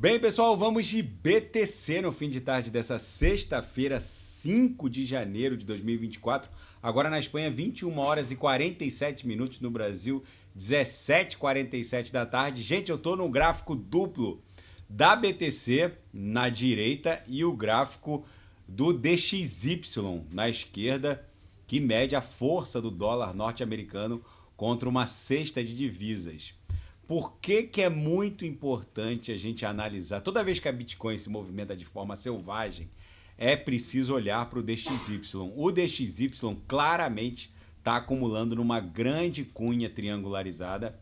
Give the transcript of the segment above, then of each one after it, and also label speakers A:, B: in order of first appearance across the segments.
A: Bem, pessoal, vamos de BTC no fim de tarde dessa sexta-feira, 5 de janeiro de 2024. Agora na Espanha, 21 horas e 47 minutos, no Brasil, 17h47 da tarde. Gente, eu tô no gráfico duplo da BTC na direita e o gráfico do DXY na esquerda, que mede a força do dólar norte-americano contra uma cesta de divisas. Por que é muito importante a gente analisar? Toda vez que a Bitcoin se movimenta de forma selvagem, é preciso olhar para o DXY. O DXY claramente está acumulando numa grande cunha triangularizada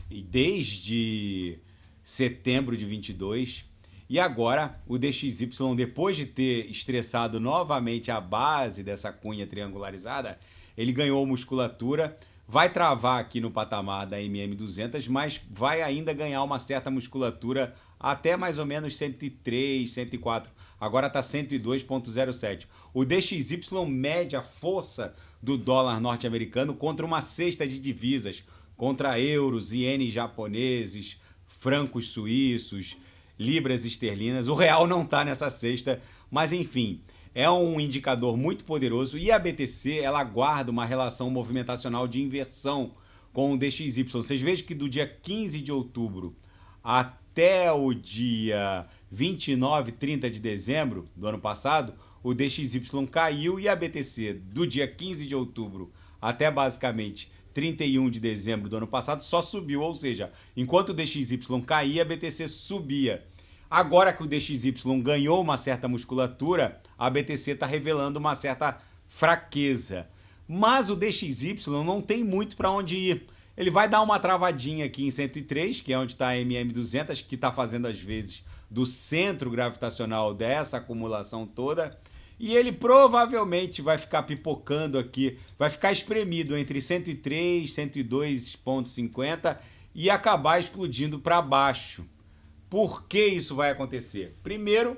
A: e desde setembro de 22. E agora o DXY, depois de ter estressado novamente a base dessa cunha triangularizada, ele ganhou musculatura. Vai travar aqui no patamar da MM200, mas vai ainda ganhar uma certa musculatura até mais ou menos 103, 104. Agora está 102,07. O DXY mede a força do dólar norte-americano contra uma cesta de divisas, contra euros, ienes japoneses, francos suíços, libras esterlinas. O real não está nessa cesta, mas enfim, é um indicador muito poderoso e a BTC ela guarda uma relação movimentacional de inversão com o DXY. Vocês vejam que do dia 15 de outubro até o dia 29, 30 de dezembro do ano passado, o DXY caiu e a BTC do dia 15 de outubro até basicamente 31 de dezembro do ano passado só subiu, ou seja, enquanto o DXY caía, a BTC subia. Agora que o DXY ganhou uma certa musculatura, a BTC está revelando uma certa fraqueza. Mas o DXY não tem muito para onde ir. Ele vai dar uma travadinha aqui em 103, que é onde está a MM200, que está fazendo às vezes do centro gravitacional dessa acumulação toda. E ele provavelmente vai ficar pipocando aqui, vai ficar espremido entre 103, 102,50 e acabar explodindo para baixo. Por que isso vai acontecer? Primeiro,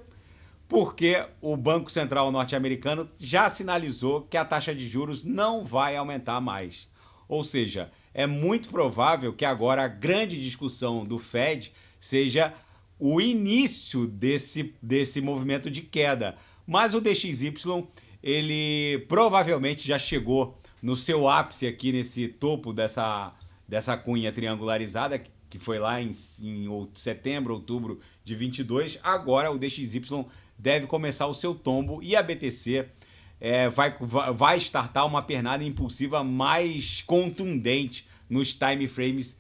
A: porque o Banco Central norte-americano já sinalizou que a taxa de juros não vai aumentar mais. Ou seja, é muito provável que agora a grande discussão do Fed seja o início desse movimento de queda. Mas o DXY, ele provavelmente já chegou no seu ápice aqui nesse topo dessa cunha triangularizada, que foi lá em setembro, outubro de 22. Agora o DXY deve começar o seu tombo e a BTC vai startar uma pernada impulsiva mais contundente nos time frames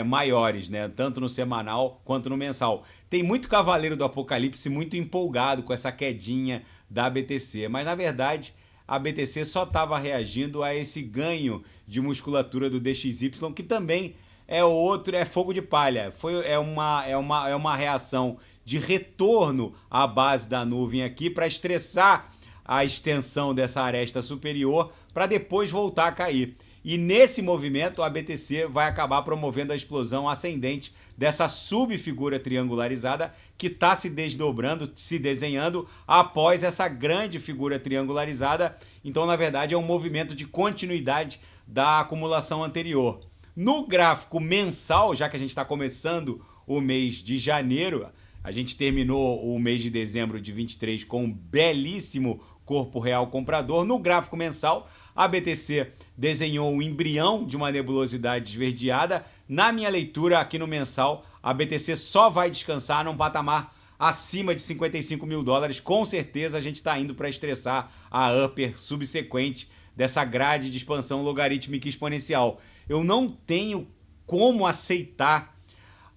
A: maiores, né? Tanto no semanal quanto no mensal. Tem muito cavaleiro do apocalipse muito empolgado com essa quedinha da BTC, mas na verdade a BTC só estava reagindo a esse ganho de musculatura do DXY, que também é fogo de palha. É uma reação de retorno à base da nuvem aqui para estressar a extensão dessa aresta superior para depois voltar a cair. E nesse movimento a BTC vai acabar promovendo a explosão ascendente dessa subfigura triangularizada que está se desdobrando, se desenhando após essa grande figura triangularizada. Então, na verdade, é um movimento de continuidade da acumulação anterior. No gráfico mensal, já que a gente está começando o mês de janeiro, a gente terminou o mês de dezembro de 23 com um belíssimo corpo real comprador. No gráfico mensal, a BTC desenhou um embrião de uma nebulosidade esverdeada. Na minha leitura, aqui no mensal, a BTC só vai descansar num patamar acima de 55 mil dólares. Com certeza a gente está indo para estressar a upper subsequente dessa grade de expansão logarítmica exponencial. Eu não tenho como aceitar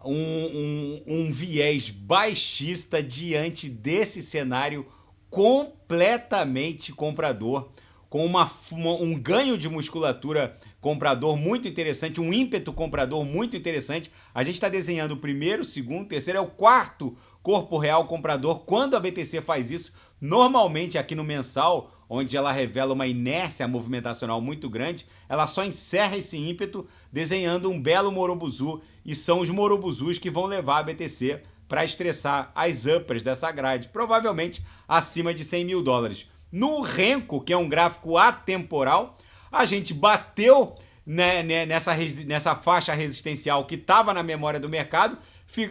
A: um viés baixista diante desse cenário completamente comprador, com um ganho de musculatura comprador muito interessante, um ímpeto comprador muito interessante. A gente está desenhando o primeiro, o segundo, o terceiro, é o quarto corpo real comprador. Quando a BTC faz isso, normalmente aqui no mensal, onde ela revela uma inércia movimentacional muito grande, ela só encerra esse ímpeto desenhando um belo Morobuzu, e são os Morobuzus que vão levar a BTC para estressar as uppers dessa grade, provavelmente acima de 100 mil dólares. No Renko, que é um gráfico atemporal, a gente bateu nessa faixa resistencial que estava na memória do mercado,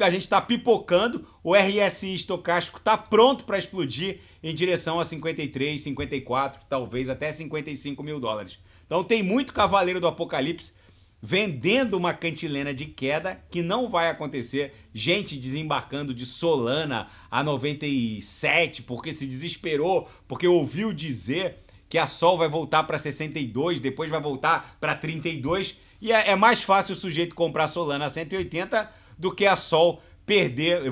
A: a gente está pipocando, o RSI estocástico está pronto para explodir em direção a 53, 54, talvez até 55 mil dólares. Então tem muito cavaleiro do apocalipse vendendo uma cantilena de queda que não vai acontecer. Gente desembarcando de Solana a 97 porque se desesperou, porque ouviu dizer que a Sol vai voltar para 62, depois vai voltar para 32, e é mais fácil o sujeito comprar Solana a 180 do que a Sol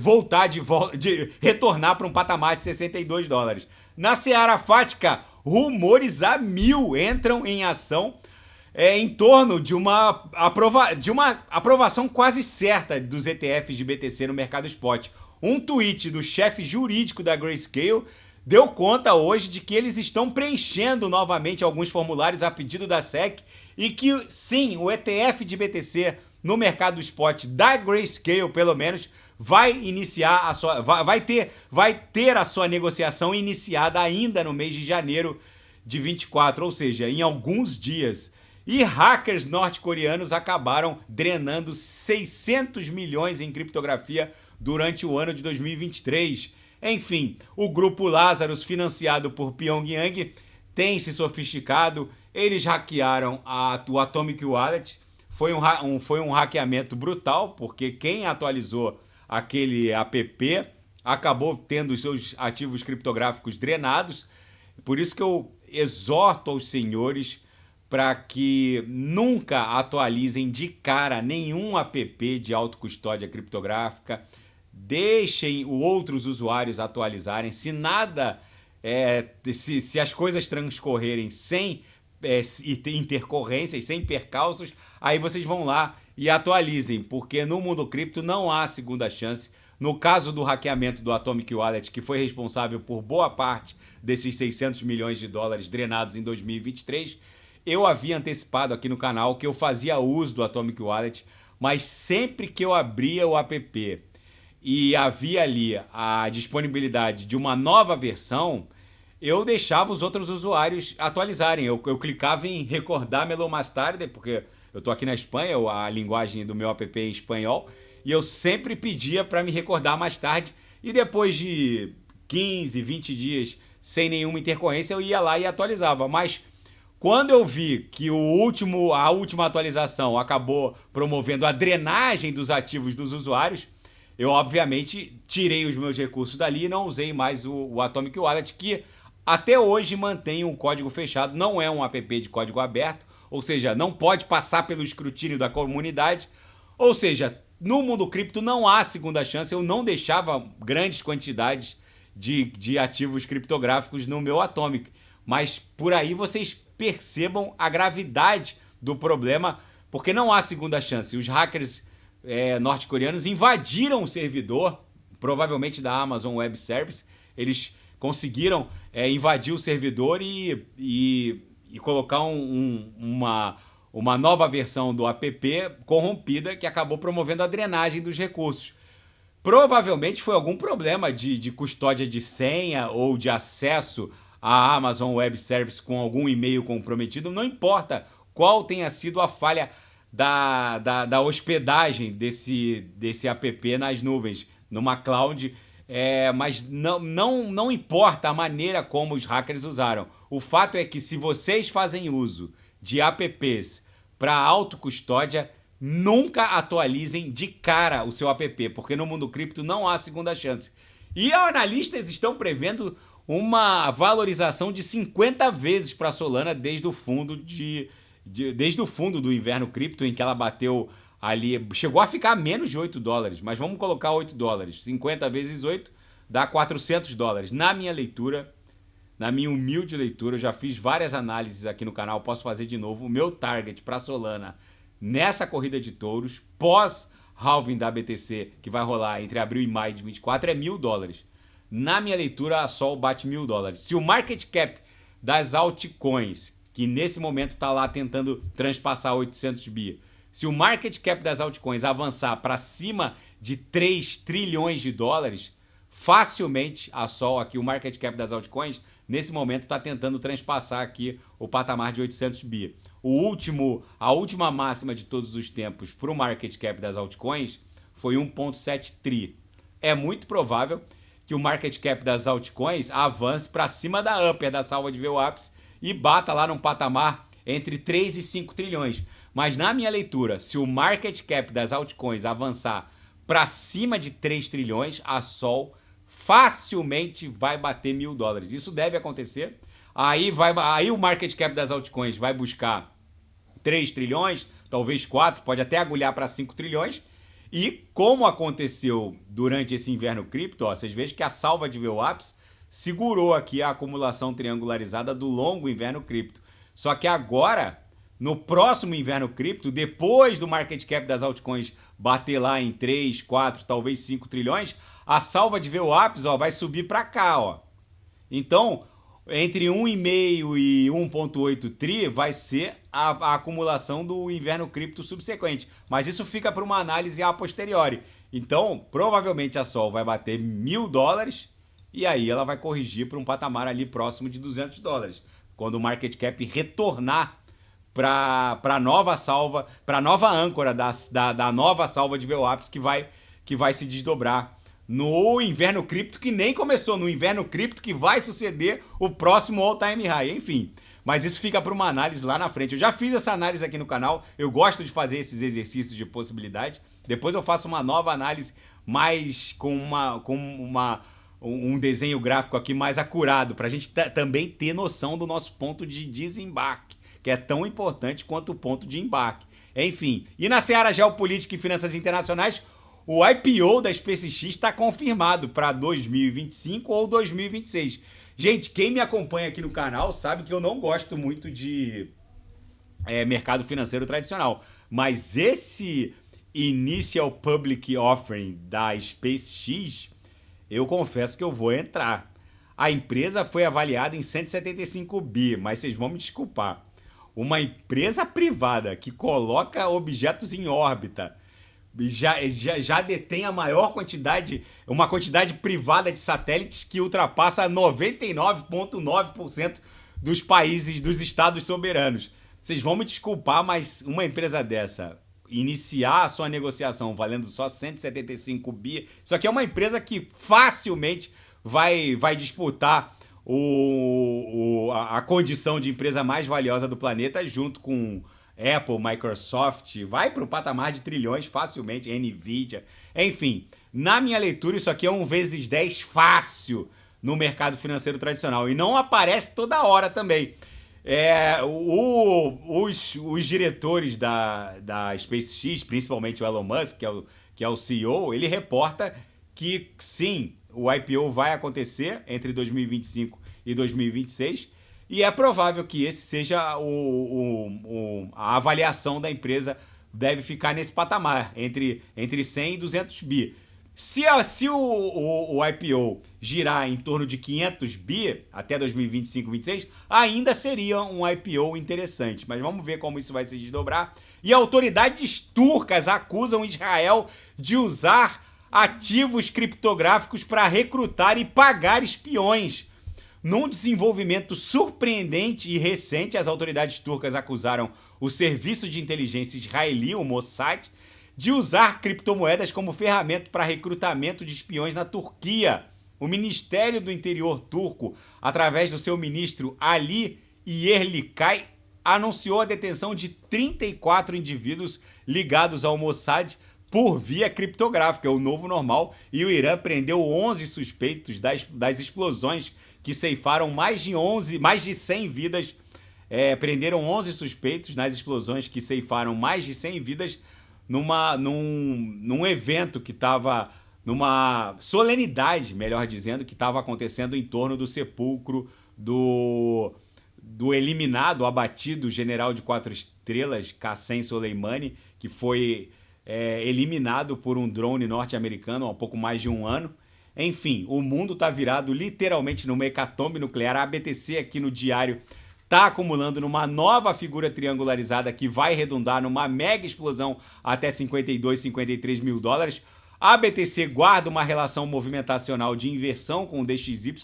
A: voltar retornar para um patamar de 62 dólares. Na Seara Fática, rumores a mil entram em ação em torno de uma aprovação quase certa dos ETFs de BTC no mercado spot. Um tweet do chefe jurídico da Grayscale deu conta hoje de que eles estão preenchendo novamente alguns formulários a pedido da SEC e que, sim, o ETF de BTC no mercado spot da Grayscale, pelo menos, vai iniciar vai ter a sua negociação iniciada ainda no mês de janeiro de 24, ou seja, em alguns dias. E hackers norte-coreanos acabaram drenando 600 milhões em criptografia durante o ano de 2023. Enfim, o grupo Lazarus, financiado por Pyongyang, tem se sofisticado. Eles hackearam o Atomic Wallet. Foi um hackeamento brutal, porque quem atualizou aquele app acabou tendo os seus ativos criptográficos drenados. Por isso que eu exorto aos senhores para que nunca atualizem de cara nenhum app de autocustódia criptográfica. Deixem outros usuários atualizarem. Se nada, se as coisas transcorrerem sem intercorrências, sem percalços, aí vocês vão lá e atualizem, porque no mundo cripto não há segunda chance. No caso do hackeamento do Atomic Wallet, que foi responsável por boa parte desses 600 milhões de dólares drenados em 2023, eu havia antecipado aqui no canal que eu fazia uso do Atomic Wallet, mas sempre que eu abria o app e havia ali a disponibilidade de uma nova versão, eu deixava os outros usuários atualizarem. Eu clicava em recordar-me-lo mais tarde, porque eu estou aqui na Espanha, a linguagem do meu app é em espanhol, e eu sempre pedia para me recordar mais tarde, e depois de 15, 20 dias sem nenhuma intercorrência, eu ia lá e atualizava. Mas quando eu vi que a última atualização acabou promovendo a drenagem dos ativos dos usuários, eu obviamente tirei os meus recursos dali e não usei mais o Atomic Wallet, que até hoje mantém um código fechado, não é um app de código aberto, ou seja, não pode passar pelo escrutínio da comunidade. Ou seja, no mundo cripto não há segunda chance, eu não deixava grandes quantidades de ativos criptográficos no meu Atomic, mas por aí vocês percebam a gravidade do problema, porque não há segunda chance. Os hackers norte-coreanos invadiram o servidor, provavelmente da Amazon Web Services. Eles conseguiram invadir o servidor e colocar uma nova versão do app corrompida que acabou promovendo a drenagem dos recursos. Provavelmente foi algum problema de custódia de senha ou de acesso a Amazon Web Services com algum e-mail comprometido, não importa qual tenha sido a falha da hospedagem desse app nas nuvens, numa cloud, mas não importa a maneira como os hackers usaram. O fato é que se vocês fazem uso de apps para autocustódia, nunca atualizem de cara o seu app, porque no mundo cripto não há segunda chance. E analistas estão prevendo uma valorização de 50 vezes para a Solana desde o fundo do inverno cripto, em que ela bateu ali, chegou a ficar a menos de 8 dólares, mas vamos colocar 8 dólares, 50 vezes 8 dá 400 dólares. Na minha humilde leitura, eu já fiz várias análises aqui no canal, posso fazer de novo. O meu target para Solana nessa corrida de touros, pós-halving da BTC, que vai rolar entre abril e maio de 24, é 1.000 dólares. Na minha leitura, a Sol bate 1.000 dólares. Se o market cap das altcoins, que nesse momento está lá tentando transpassar 800 bi, se o market cap das altcoins avançar para cima de 3 trilhões de dólares, facilmente a Sol, aqui o market cap das altcoins, nesse momento está tentando transpassar aqui o patamar de 800 bi. A última máxima de todos os tempos para o market cap das altcoins foi 1,7 tri. É muito provável que o market cap das altcoins avance para cima da Upper, da salva de VWAPs, e bata lá num patamar entre 3 e 5 trilhões. Mas na minha leitura, se o market cap das altcoins avançar para cima de 3 trilhões, a Sol facilmente vai bater $1.000. Isso deve acontecer. Aí o market cap das altcoins vai buscar 3 trilhões, talvez 4, pode até agulhar para 5 trilhões. E como aconteceu durante esse inverno cripto, ó, vocês vejam que a salva de VWAPs segurou aqui a acumulação triangularizada do longo inverno cripto. Só que agora, no próximo inverno cripto, depois do market cap das altcoins bater lá em 3, 4, talvez 5 trilhões, a salva de VWAPs, ó, vai subir para cá, ó. Então, entre 1,5 e 1,8 tri vai ser a acumulação do inverno cripto subsequente. Mas isso fica para uma análise a posteriori. Então, provavelmente a Sol vai bater $1.000 e aí ela vai corrigir para um patamar ali próximo de $200. Quando o market cap retornar para a nova salva, para a nova âncora da nova salva de VWAPs que vai se desdobrar no inverno cripto, que nem começou, no inverno cripto que vai suceder o próximo all-time high, enfim. Mas isso fica para uma análise lá na frente. Eu já fiz essa análise aqui no canal, eu gosto de fazer esses exercícios de possibilidade. Depois eu faço uma nova análise mais com um desenho gráfico aqui mais acurado, para a gente também ter noção do nosso ponto de desembarque, que é tão importante quanto o ponto de embarque. Enfim, e na seara geopolítica e finanças internacionais, o IPO da SpaceX está confirmado para 2025 ou 2026. Gente, quem me acompanha aqui no canal sabe que eu não gosto muito de mercado financeiro tradicional. Mas esse Initial Public Offering da SpaceX, eu confesso que eu vou entrar. A empresa foi avaliada em 175 bi, mas vocês vão me desculpar. Uma empresa privada que coloca objetos em órbita já detém a maior quantidade, uma quantidade privada de satélites que ultrapassa 99,9% dos países, dos estados soberanos. Vocês vão me desculpar, mas uma empresa dessa iniciar a sua negociação valendo só 175 bi, isso aqui é uma empresa que facilmente vai disputar a condição de empresa mais valiosa do planeta junto com Apple, Microsoft, vai para o patamar de trilhões facilmente, Nvidia, enfim. Na minha leitura, isso aqui é 1 vezes 10 fácil no mercado financeiro tradicional e não aparece toda hora também. Os diretores da SpaceX, principalmente o Elon Musk, que é o CEO, ele reporta que sim, o IPO vai acontecer entre 2025 e 2026, e é provável que esse seja a avaliação da empresa, deve ficar nesse patamar, entre 100 e 200 bi. Se o IPO girar em torno de 500 bi até 2025, 2026, ainda seria um IPO interessante. Mas vamos ver como isso vai se desdobrar. E autoridades turcas acusam Israel de usar ativos criptográficos para recrutar e pagar espiões. Num desenvolvimento surpreendente e recente, as autoridades turcas acusaram o serviço de inteligência israeli, o Mossad, de usar criptomoedas como ferramenta para recrutamento de espiões na Turquia. O Ministério do Interior turco, através do seu ministro Ali Yerlikay, anunciou a detenção de 34 indivíduos ligados ao Mossad por via criptográfica, o novo normal, e o Irã prendeu 11 suspeitos das explosões que ceifaram mais de 100 vidas. Prenderam 11 suspeitos nas explosões que ceifaram mais de 100 vidas num evento que estava, numa solenidade, melhor dizendo, que estava acontecendo em torno do sepulcro do eliminado, abatido general de 4 estrelas, Qassem Soleimani, que foi eliminado por um drone norte-americano há pouco mais de um ano. Enfim, o mundo está virado literalmente numa hecatombe nuclear. A BTC aqui no diário está acumulando numa nova figura triangularizada que vai redundar numa mega explosão até 52, 53 mil dólares. A BTC guarda uma relação movimentacional de inversão com o DXY.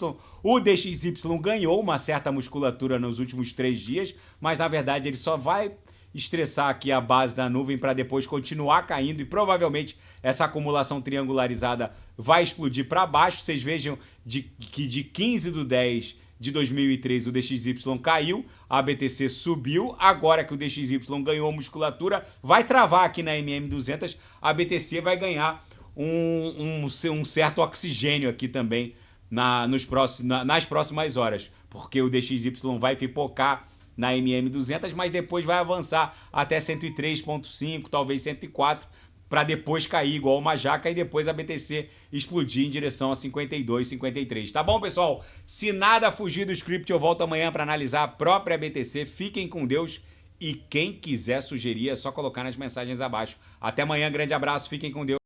A: O DXY ganhou uma certa musculatura nos últimos 3 dias, mas na verdade ele só vai estressar aqui a base da nuvem para depois continuar caindo e provavelmente essa acumulação triangularizada vai explodir para baixo. Vocês vejam que de 15/10 de 2003 o DXY caiu, a BTC subiu, agora que o DXY ganhou musculatura, vai travar aqui na MM200, a BTC vai ganhar um certo oxigênio aqui também nas próximas horas, porque o DXY vai pipocar na MM200, mas depois vai avançar até 103,5, talvez 104, para depois cair igual uma jaca e depois a BTC explodir em direção a 52, 53. Tá bom, pessoal? Se nada fugir do script, eu volto amanhã para analisar a própria BTC. Fiquem com Deus e quem quiser sugerir é só colocar nas mensagens abaixo. Até amanhã, grande abraço, fiquem com Deus.